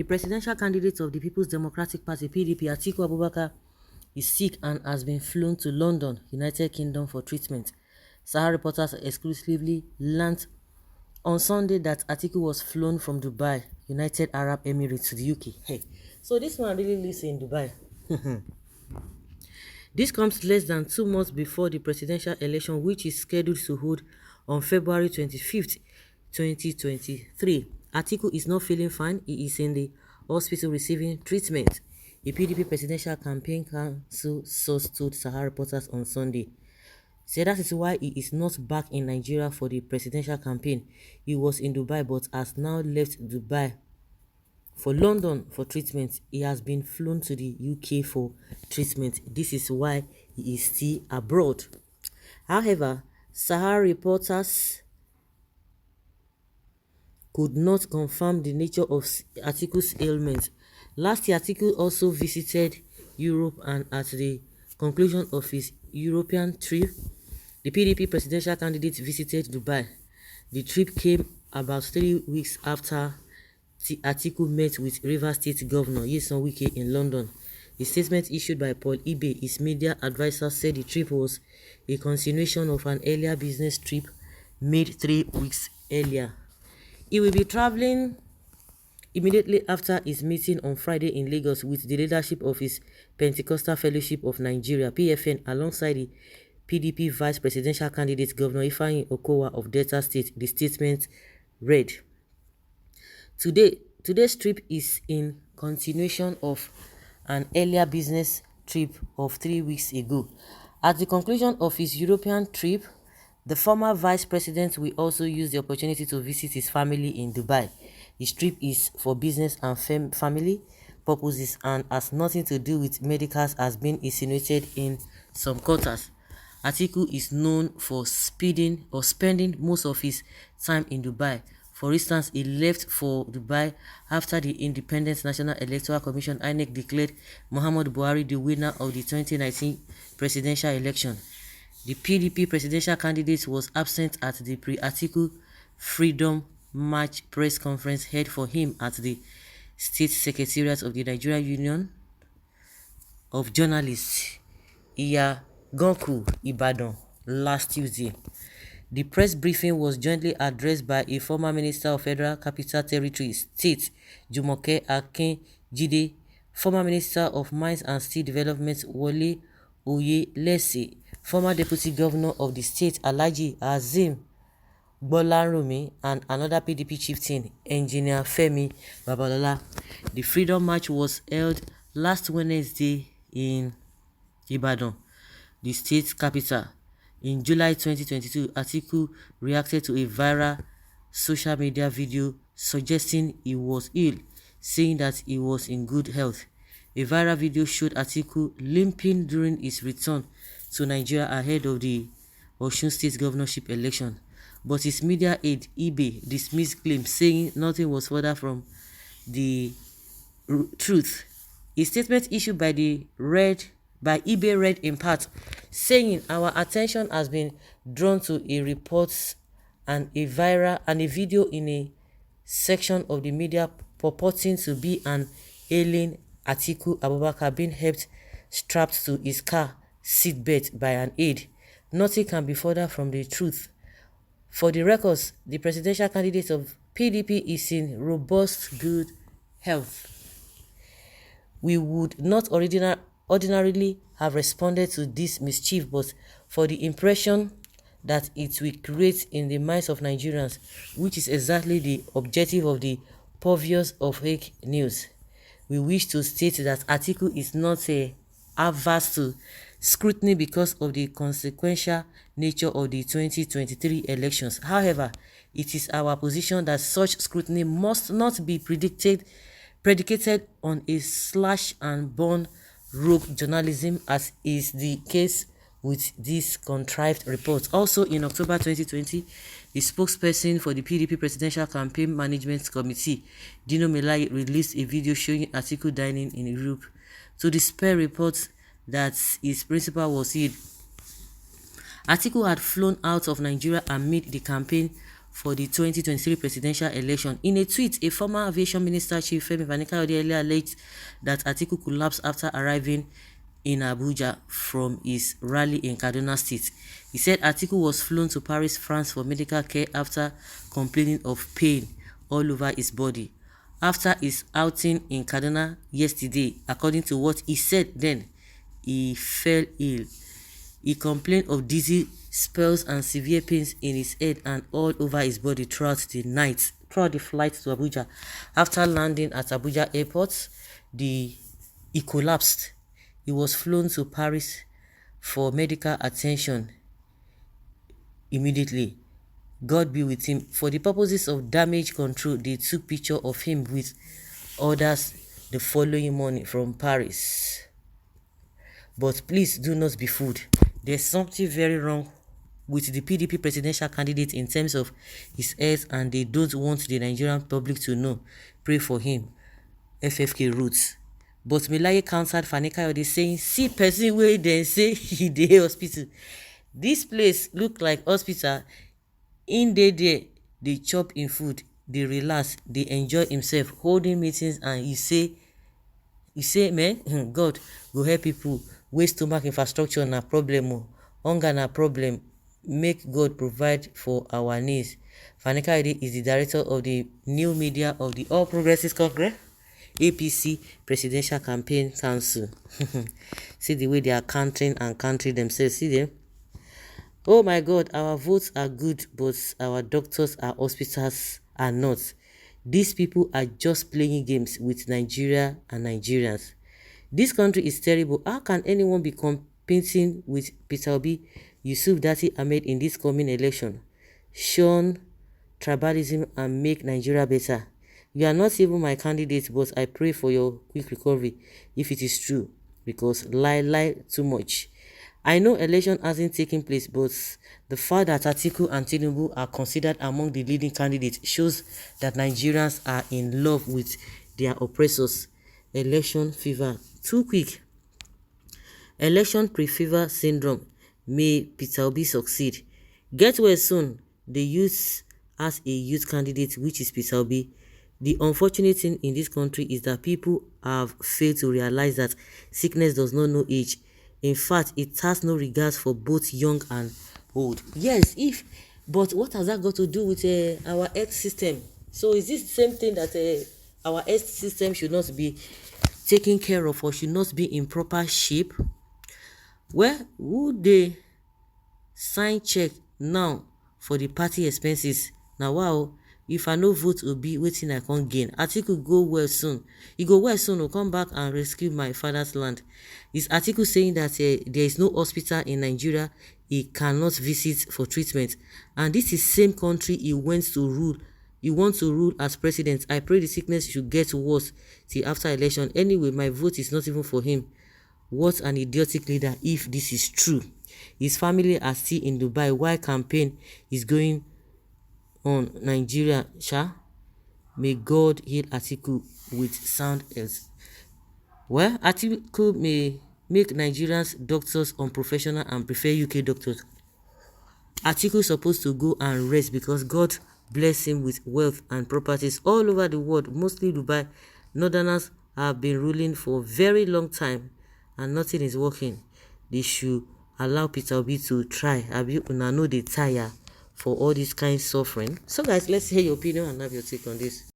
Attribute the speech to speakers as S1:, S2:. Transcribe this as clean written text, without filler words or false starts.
S1: presidential candidate of the People's Democratic Party, PDP, Atiku Abubakar, is sick and has been flown to London, United Kingdom for treatment. Sahara reporters exclusively learned on Sunday that Atiku was flown from Dubai, United Arab Emirates, to the UK. Hey, so this one really lives in Dubai. This comes less than 2 months before the presidential election, which is scheduled to hold on February 25th, 2023. Atiku is not feeling fine. He is in the hospital receiving treatment. A PDP presidential campaign council source told Sahara reporters on Sunday. Said that is why he is not back in Nigeria for the presidential campaign. He was in Dubai but has now left Dubai for London for treatment. He has been flown to the UK for treatment. This is why he is still abroad. However, Sahara reporters could not confirm the nature of Atiku's ailment. Last year, Atiku also visited Europe, and at the conclusion of his European trip, the PDP presidential candidate visited Dubai. The trip came about 3 weeks after Atiku met with Rivers State Governor Nyesom Wike in London. A statement issued by Paul Ibe, his media advisor, said the trip was a continuation of an earlier business trip made 3 weeks earlier. He will be traveling immediately after his meeting on Friday in Lagos with the leadership of his Pentecostal Fellowship of Nigeria, PFN, alongside the PDP vice presidential candidate Governor Ifeanyi Okowa of Delta State. The statement read, Today's trip is in continuation of an earlier business trip of 3 weeks ago. At the conclusion of his European trip, the former vice president will also use the opportunity to visit his family in Dubai. His trip is for business and family purposes and has nothing to do with medicals, as been insinuated in some quarters. Atiku is known for spending most of his time in Dubai. For instance, he left for Dubai after the Independent National Electoral Commission (INEC) declared Muhammadu Buhari the winner of the 2019 presidential election. The PDP presidential candidate was absent at the pre-Atiku Freedom March press conference held for him at the State Secretariat of the Nigerian Union of Journalists, Iyaganku, Ibadan, last Tuesday. The press briefing was jointly addressed by a former Minister of Federal Capital Territory State, Jumoke Akinjide, former Minister of Mines and Steel Development, Wole Oyelese, former Deputy Governor of the state, Alhaji Azim Gbolarunmi, and another PDP chieftain, Engineer Femi Babalola. The Freedom March was held last Wednesday in Ibadan, the state capital. In July 2022, Atiku reacted to a viral social media video suggesting he was ill, saying that he was in good health. A viral video showed Atiku limping during his return to Nigeria ahead of the Osun State governorship election. But his media aide, Ibe, dismissed claims, saying nothing was further from the truth. A statement issued by Ibe read in part, saying, "Our attention has been drawn to a report and a video in a section of the media purporting to be an ailing Atiku Abubakar being helped strapped to his car seatbelt by an aide. Nothing can be further from the truth. For the records, the presidential candidate of PDP is in robust good health. We would not ordinarily have responded to this mischief, but for the impression that it will create in the minds of Nigerians, which is exactly the objective of the purveyors of fake news, we wish to state that Atiku is not averse to scrutiny because of the consequential nature of the 2023 elections. However, it is our position that such scrutiny must not be predicated on a slash and burn rogue journalism, as is the case with this contrived report." Also, in October 2020, the spokesperson for the PDP Presidential Campaign Management Committee, Dino Melaye, released a video showing Atiku dining in Europe to dispel reports that his principal was ill. Atiku had flown out of Nigeria amid the campaign for the 2023 presidential election. In a tweet, a former aviation minister, Chief Femi Fani-Kayode, earlier alleged that Atiku collapsed after arriving in Abuja from his rally in Kaduna State. He said Atiku was flown to Paris, France for medical care after complaining of pain all over his body. After his outing in Kaduna yesterday, according to what he said then, he fell ill. He complained of dizzy spells and severe pains in his head and all over his body throughout the flight to Abuja. After landing at Abuja airport, he collapsed. He was flown to Paris for medical attention immediately. God be with him. For the purposes of damage control, they took picture of him with others the following morning from Paris. But please do not be fooled. There's something very wrong with the PDP presidential candidate in terms of his health, and they don't want the Nigerian public to know. Pray for him. FFK roots. But Melaye countered Fani-Kayode saying, see person wey dem say he dey hospital. This place look like hospital. In dey there, dey chop im food, dey relax, dey enjoy himself, holding meetings, and you say man, God go help people wey stomach infrastructure na problem o, hunger na problem, make God provide for our needs. Fani-Kayode is the director of the new media of the All Progressives Congress APC Presidential Campaign Council. See the way they are countering themselves. See them? Oh my God, our votes are good, but our doctors, our hospitals are not. These people are just playing games with Nigeria and Nigerians. This country is terrible. How can anyone be competing with Peter Obi, Yusuf Dati Ahmed in this coming election? Shun tribalism and make Nigeria better. You are not even my candidate, but I pray for your quick recovery if it is true, because lie too much. I know election hasn't taken place, but the fact that Atiku and Tinubu are considered among the leading candidates shows that Nigerians are in love with their oppressors. Election fever. Too quick. Election pre-fever syndrome. May Peter Obi succeed. Get well soon. The youth has a youth candidate, which is Peter Obi. The unfortunate thing in this country is that people have failed to realize that sickness does not know age. In fact, it has no regards for both young and old. Yes, but what has that got to do with our health system? So is this the same thing that our health system should not be taken care of or should not be in proper shape? Well, would they sign check now for the party expenses? Now, wow, if I no vote Obi, wetin I can't gain. Atiku go well soon. He go well soon, will come back and rescue my father's land. Is Atiku saying that there is no hospital in Nigeria he cannot visit for treatment? And this is same country he wants to rule. He wants to rule as president. I pray the sickness should get worse till after election. Anyway, my vote is not even for him. What an idiotic leader if this is true. His family are still in Dubai while campaign is going on Nigeria. May God heal Atiku with sound health. Well, Atiku may make Nigerians doctors unprofessional and prefer UK doctors. Atiku is supposed to go and rest because God bless him with wealth and properties all over the world, mostly Dubai. Northerners have been ruling for a very long time and nothing is working. They should allow Peter Obi to try. Una know they tire for all this kind of suffering. So guys, let's hear your opinion and have your take on this.